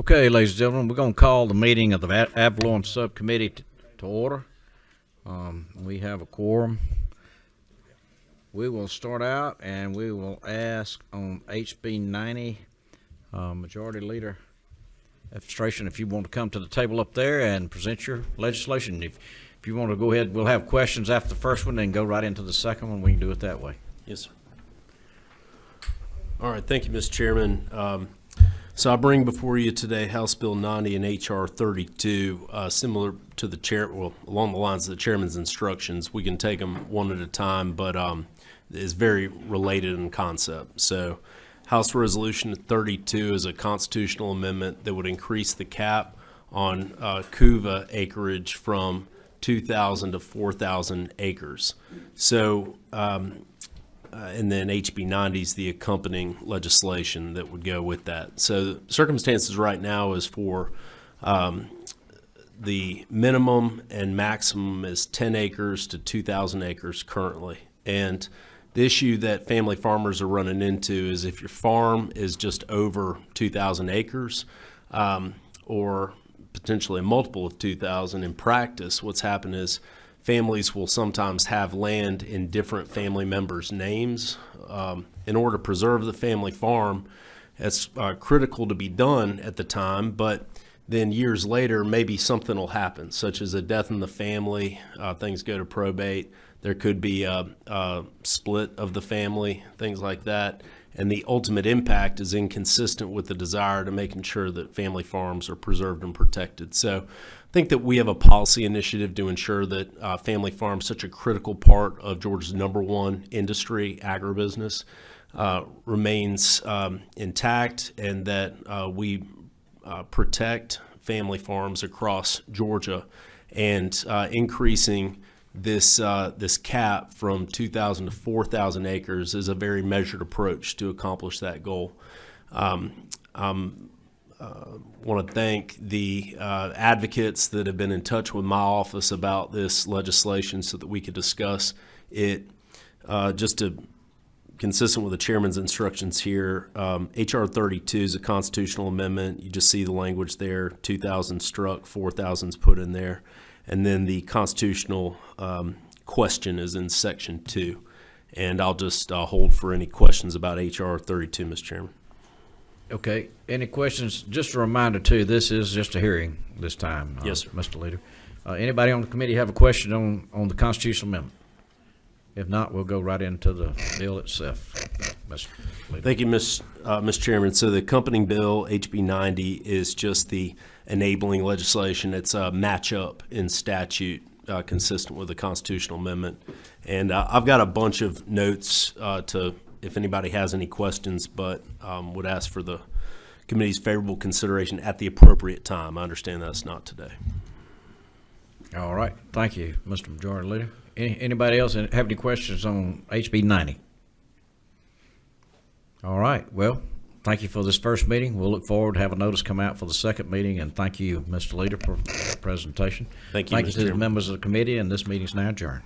Okay, ladies and gentlemen, we're going to call the meeting of the Valorem Subcommittee to order. We have a quorum. We will start out and we will ask on HB 90, Majority Leader Administration, if you want to come to the table up there and present your legislation. If you want to go ahead, we'll have questions after the first one and go right into the second one. We can do it that way. Yes, sir. All right, thank you, Mr. Chairman. So I bring before you today House Bill 90 and H.R. 32, similar to the chair, well, along the lines of the chairman's instructions. We can take them one at a time, but is very related in concept. So House Resolution 32 is a constitutional amendment that would increase the cap on CUVA acreage from 2,000 to 4,000 acres. So and then HB 90 is the accompanying legislation that would go with that. So the circumstances right now is for the minimum and maximum is 10 acres to 2,000 acres currently. And the issue that family farmers are running into is if your farm is just over 2,000 acres or potentially a multiple of 2,000, in practice what's happened is families will sometimes have land in different family members' names. In order to preserve the family farm, it's critical to be done at the time, but then years later, maybe something will happen, such as a death in the family, things go to probate, there could be a split of the family, things like that. And the ultimate impact is inconsistent with the desire to making sure that family farms are preserved and protected. So I think that we have a policy initiative to ensure that family farms, such a critical part of Georgia's #1 industry, agribusiness, remains intact, and that we protect family farms across Georgia, and increasing this cap from 2,000 to 4,000 acres is a very measured approach to accomplish that goal. Want to thank the advocates that have been in touch with my office about this legislation so that we could discuss it. Consistent with the chairman's instructions here, H.R. 32 is a constitutional amendment. You just see the language there, 2,000 struck, 4,000's put in there. And then the constitutional question is in Section 2. And I'll just hold for any questions about H.R. 32, Mr. Chairman. Okay. Any questions? Just a reminder, too, this is just a hearing this time. Yes, sir. Mr. Leader. Anybody on the committee have a question on the constitutional amendment? If not, we'll go right into the bill itself. Mr. Leader. Thank you, Mr. Chairman. So the accompanying bill, HB 90, is just the enabling legislation. It's a match-up in statute consistent with the constitutional amendment. And I've got a bunch of notes to, if anybody has any questions, but would ask for the committee's favorable consideration at the appropriate time. I understand that's not today. All right. Thank you, Mr. Majority Leader. Anybody else have any questions on HB 90? All right. Well, thank you for this first meeting. We'll look forward to have a notice come out for the second meeting, and thank you, Mr. Leader, for the presentation. Thank you, Mr. to the members of the committee, and this meeting is now adjourned.